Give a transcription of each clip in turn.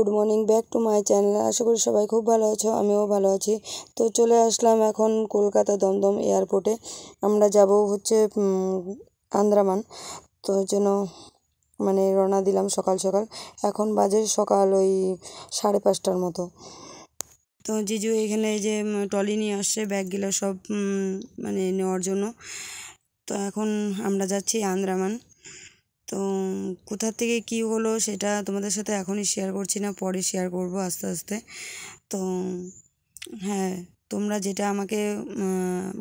Good morning back to my channel. আশা করি সবাই খুব ভালো আছো, আমিও ভালো আছি। তো চলে আসলাম এখন কলকাতা দমদম এয়ারপোর্টে। আমরা যাব হচ্ছে আন্দ্রামান। তো ওই জন্য রওনা দিলাম সকাল সকাল। এখন বাজে সকাল ওই 5:30টার মতো। তো জিজু এখানে এই যে ট্রলি নিয়ে আসছে ব্যাগগুলো সব নেওয়ার জন্য। তো এখন আমরা যাচ্ছি আন্দ্রামান। তো কোথা থেকে কি হলো সেটা তোমাদের সাথে এখনই শেয়ার করছি না, পরে শেয়ার করব আস্তে আস্তে। তো হ্যাঁ, তোমরা যেটা আমাকে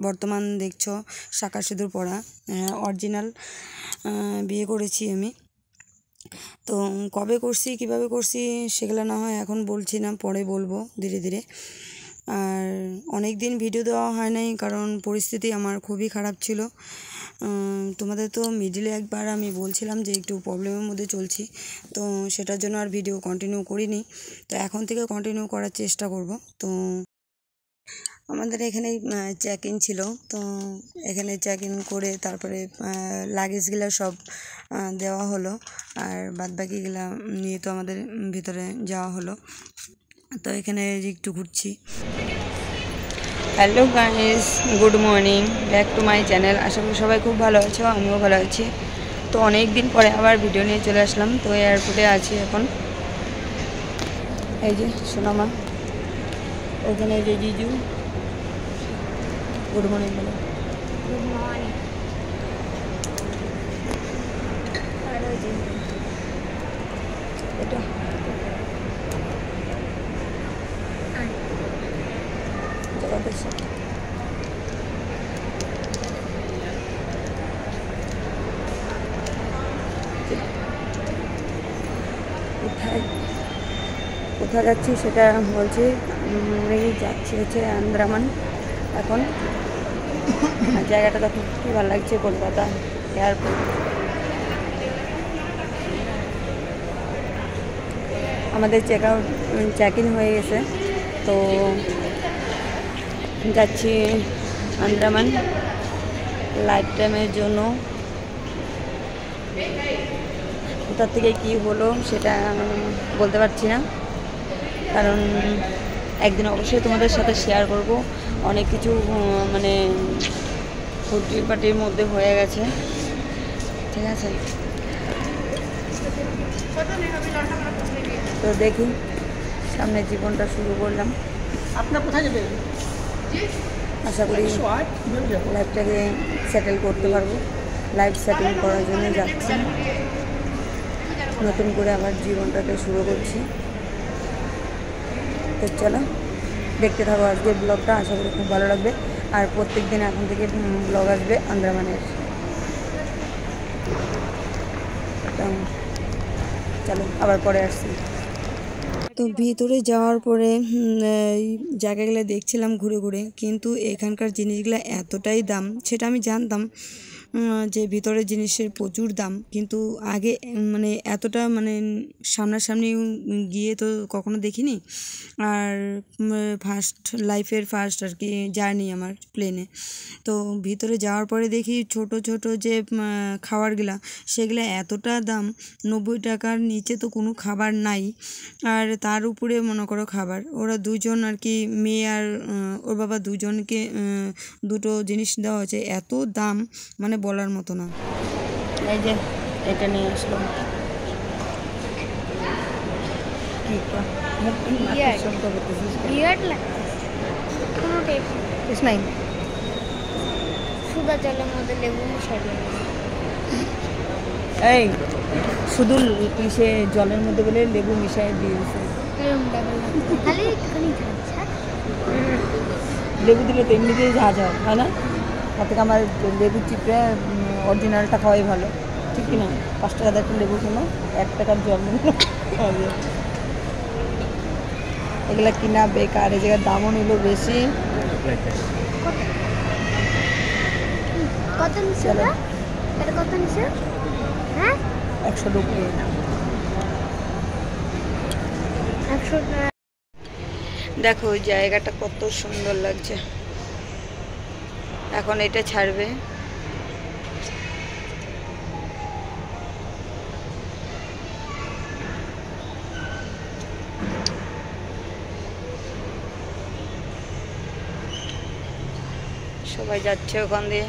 বর্তমান দেখছো শাঁখা সিঁদুর পরা, অরিজিনাল বিয়ে করেছি আমি। তো কবে করছি কিভাবে করছি সেগুলো না হয় এখন বলছি না, পরে বলবো ধীরে ধীরে। আর অনেক দিন ভিডিও দেওয়া হয় নাই কারণ পরিস্থিতি আমার খুবই খারাপ ছিল। তোমাদের তো মিডিলে একবার আমি বলছিলাম যে একটু প্রবলেমের মধ্যে চলছি, তো সেটার জন্য আর ভিডিও কন্টিনিউ করিনি। তো এখন থেকে কন্টিনিউ করার চেষ্টা করব। তো আমাদের এখানেই চেক ইন ছিল, তো এখানে চেক ইন করে তারপরে লাগেজগুলো সব দেওয়া হলো, আর বাদবাকিগুলো নিয়ে তো আমাদের ভিতরে যাওয়া হলো। তো এখানে একটু ঘুরছি। Hello guys, good morning back to my channel. আশা করি সবাই খুব ভালো আছো, আমিও ভালো আছি। তো অনেক দিন পরে আবার ভিডিও নিয়ে চলে আসলাম। তো এয়ারপোর্টে আছি এখন। এই যে সোনামা, ওখানে এই যে জিজু। গুড মর্নিং বলো। Good morning. আর ওই যে এটা জগতেশ্বর। কোথায় যাচ্ছি সেটা বলছি। যাচ্ছি হচ্ছে আন্দ্রামান এখন। আর জায়গাটা দেখো কী ভালো লাগছে, কলকাতা এয়ারপোর্ট। আমাদের চেক ইন হয়ে গেছে, তো যাচ্ছি আন্দ্রামান লাইফ টাইমের জন্য। কোথার থেকে কি হলো সেটা বলতে পারছি না, কারণ একদিন অবশ্যই তোমাদের সাথে শেয়ার করব। অনেক কিছু ফুর্তি পার্টির মধ্যে হয়ে গেছে, ঠিক আছে। তো দেখি সামনে জীবনটা শুরু করলাম। আপনার কোথায় যাবেন? আশা করি লাইফটাকে সেটেল করতে পারবো। লাইফ সেটেল করার জন্য যাচ্ছি, নতুন করে আবার জীবনটাকে শুরু করছি। তো চলো দেখতে থাকো আজকের ব্লগটা, আশা করি খুব ভালো লাগবে। আর প্রত্যেক দিন এখন থেকে ব্লগ আসবে আন্দ্রামানের। চলো আবার পরে আসছি। তো ভিতরে যাওয়ার পরে জায়গাগুলো দেখছিলাম ঘুরে ঘুরে, কিন্তু এখানকার জিনিসগুলো এতটাই দাম সেটা আমি জানতাম যে ভিতরের জিনিসের প্রচুর দাম, কিন্তু আগে এতটা সামনাসামনি গিয়ে তো কখনো দেখিনি। আর লাইফের ফার্স্ট আর কি জার্নি আমার প্লেনে। তো ভিতরে যাওয়ার পরে দেখি ছোট ছোট যে খাবারগুলা সেগুলো এতটা দাম, 90 টাকার নিচে তো কোনো খাবার নাই। আর তার উপরে মনে করো খাবার, ওরা দুজন আর কি, মেয়ে আর ওর বাবা দুজনকে দুটো জিনিস দেওয়া হয়েছে, এত দাম বলার মতো না। এই যে এটা নিয়ে আসলাম। এই শুধু সে জলের মধ্যে বলে লেবু মিশিয়ে দিয়েছে। লেবু দিলে তো এমনিতেই ঝাঁঝ হয় না, তার থেকে আমার লেবু চিপড়ে অরিজিনালটা খাওয়াই ভালো, ঠিক কিনা? 5 টাকা একটা লেবু কিনো, 1 টাকার জল নিলো। এগুলা কিনা বেকার, এই জায়গার দামও নিল বেশি। চলো 100 দেখো ওই জায়গাটা কত সুন্দর লাগছে। এখন এটা ছাড়বে, সবাই যাচ্ছে ওখান দিয়ে।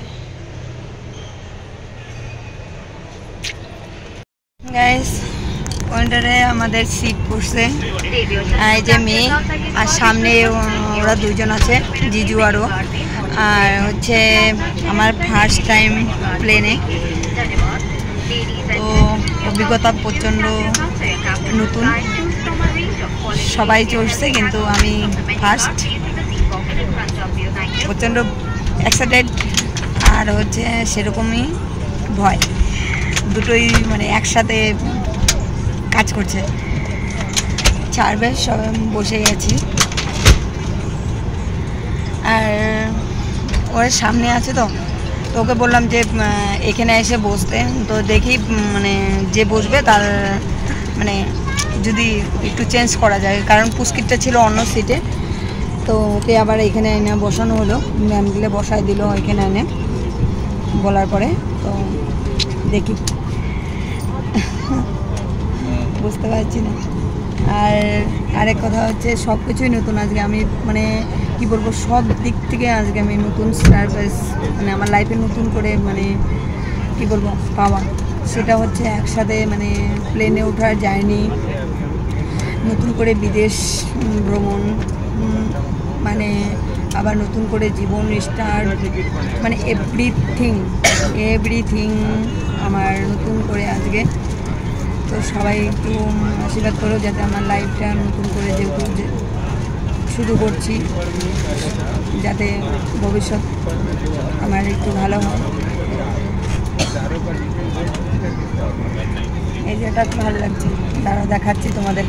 গাইস ওয়ান্ডারে আমাদের সিট পড়ছে, এই যে মেয়ে আর সামনে ওরা দুজন আছে, জিজু আরও। আর হচ্ছে আমার ফার্স্ট টাইম প্লেনে, তো অভিজ্ঞতা প্রচণ্ড নতুন। সবাই চড়ছে কিন্তু আমি ফার্স্ট, প্রচণ্ড এক্সাইটেড আর হচ্ছে সেরকমই ভয়, দুটোই মানে একসাথে কাজ করছে। ছাড়বে সব বসে গেছি, আর ওর সামনে আছে তো ওকে বললাম যে এখানে এসে বসতে, তো দেখি মানে যে বসবে তার মানে যদি একটু চেঞ্জ করা যায়, কারণ পুস্কিটটা ছিল অন্য সিটে, তো ওকে আবার এখানে এনে বসানো হলো, ম্যাম দিলে বসায় দিল এখানে এনে বলার পরে। তো দেখি, বুঝতে পারছি না। আর আরেক কথা হচ্ছে সব কিছুই নতুন আজকে, আমি মানে কি বলবো, সব দিক থেকে আজকে আমি নতুন সারপ্রাইজ, মানে আমার লাইফে নতুন করে মানে কি বলবো পাওয়া, সেটা হচ্ছে একসাথে মানে প্লেনে ওঠার জার্নি, নতুন করে বিদেশ ভ্রমণ, মানে আবার নতুন করে জীবন স্টার্ট, মানে এভরিথিং আমার নতুন করে আজকে। তো সবাই একটু আশীর্বাদ করো যাতে আমার লাইফটা নতুন করে যেহেতু শুরু করছি, যাতে ভবিষ্যৎ আমার একটু ভালো হয়। এই যেটা ভালো লাগছে, তারা দেখাচ্ছি তোমাদের।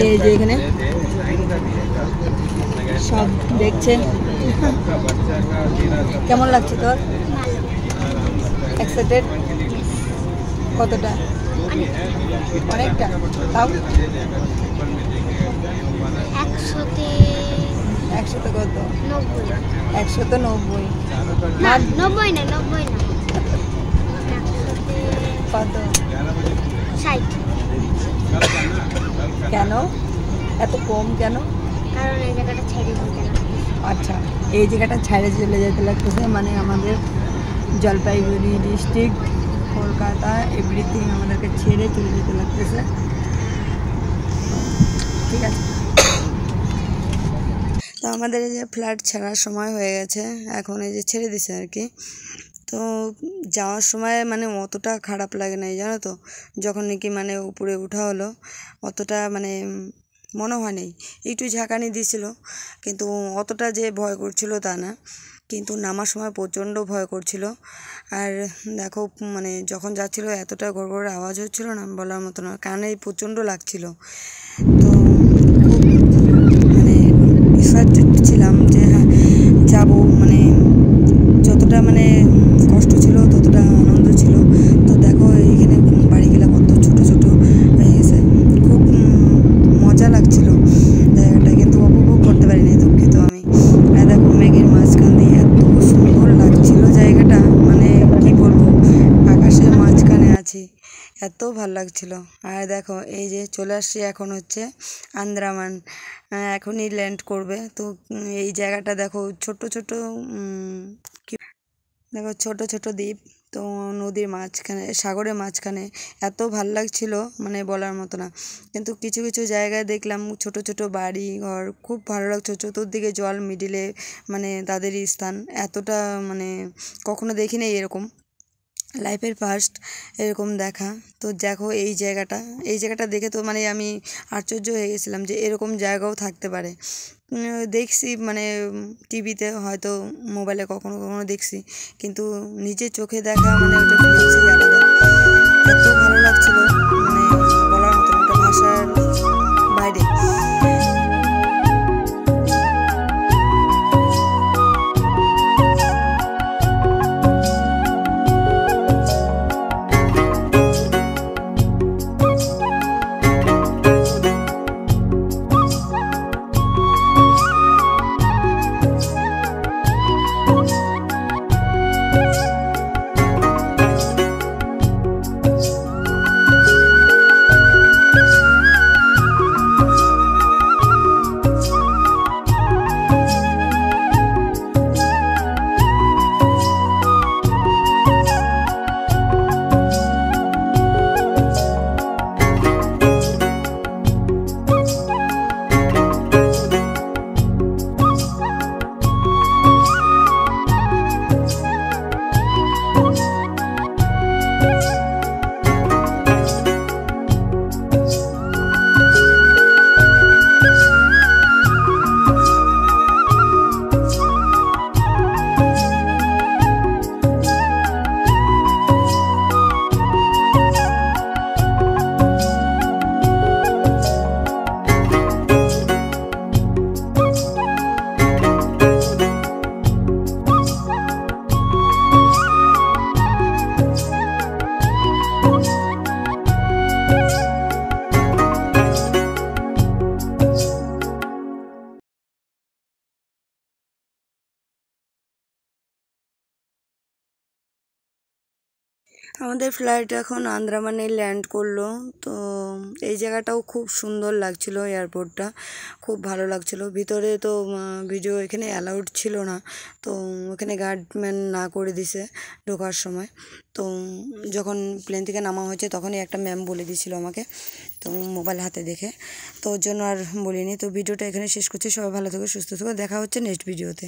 এই যে এখানে সব দেখছে। কেমন লাগছে তোর? এক্সাইটেড কতটা? অনেকটা। তাও 100তে কত? 190। না 90 না, 90 না, কত? 60। কেন এত কম কেন? কারণ এই জায়গাটা ছেড়ে যেতে লাগবে। আচ্ছা, এই জায়গাটা ছেড়ে চলে যেতে লাগতেছে, মানে আমাদের জলপাইগুড়ি ডিস্ট্রিক্ট, কলকাতা, এভরিথিং আমাদেরকে ছেড়ে চলে যেতে লাগতেছে। ঠিক আছে, তো আমাদের এই যে ফ্ল্যাট ছাড়ার সময় হয়ে গেছে, এখন এই যে ছেড়ে দিছে আর কি। তো যাওয়ার সময় মানে অতটা খারাপ লাগে নাই জানো তো, যখন নাকি মানে উপরে ওঠা হলো অতটা মানে মনে হয় নেই, একটু ঝাঁকানি দিছিল, কিন্তু অতটা যে ভয় করছিল তা না, কিন্তু নামার সময় প্রচণ্ড ভয় করছিল। আর দেখো মানে যখন যাচ্ছিল এতটা গড়গড় আওয়াজ হচ্ছিল না, বলার মতো না, কানে প্রচণ্ড লাগছিল। তো মানে এক্সাইটেড ছিলাম যে হ্যাঁ যাবো, মানে যতটা মানে কষ্ট ছিল ততটা আনন্দ ছিল। তো দেখো এইখানে বাড়িগুলো কত ছোট ছোট হয়ে গেছে, খুব মজা লাগছিল জায়গাটা, কিন্তু উপভোগ করতে পারিনি, দুঃখিত আমি। দেখো মেঘের মাঝখান দিয়ে এত সুন্দর লাগছিল জায়গাটা, মানে কি বলবো, আকাশের মাঝখানে আছি, এত ভাল লাগছিল। আর দেখো এই যে চলে আসছি এখন হচ্ছে আন্দামান, এখনই ল্যান্ড করবে। তো এই জায়গাটা দেখো ছোট ছোট দেখো ছোট ছোট দ্বীপ, তো নদীর মাঝখানে, সাগরের মাঝখানে, এত ভাল লাগছিল মানে বলার মতো না। কিন্তু কিছু কিছু জায়গায় দেখলাম ছোট ছোট বাড়ি ঘর, খুব ভালো লাগছে, চতুর্দিকে জল, মিডিলে মানে তাদেরই স্থান, এতটা মানে কখনো দেখিনি এরকম, লাইফের ফার্স্ট এরকম দেখা। তো দেখো এই জায়গাটা দেখে তো মানে আমি আশ্চর্য হয়ে গেছিলাম যে এরকম জায়গাও থাকতে পারে। দেখছি মানে টিভিতে, হয়তো মোবাইলে কখনো কখনো দেখছি, কিন্তু নিজের চোখে দেখা মানে ওটা ফিলিংসই আলাদা, এত ভালো লাগছিল মানে বলার মতো না, ওটা ভাষার বাইরে। আমাদের ফ্লাইট এখন আন্দ্রামানে ল্যান্ড করলো। তো এই জায়গাটাও খুব সুন্দর লাগছিল, এয়ারপোর্টটা খুব ভালো লাগছিল। ভিতরে তো ভিডিও এখানে অ্যালাউড ছিল না, তো ওখানে গার্ডম্যান না করে দিছে ঢোকার সময়। তো যখন প্লেন থেকে নামা হয়েছে তখনই একটা ম্যাম বলে দিয়েছিল আমাকে, তো মোবাইল হাতে দেখে, তো ওর জন্য আর বলিনি। তো ভিডিওটা এখানে শেষ করছি। সবাই ভালো থেকো, সুস্থ থেকো, দেখা হচ্ছে নেক্সট ভিডিওতে।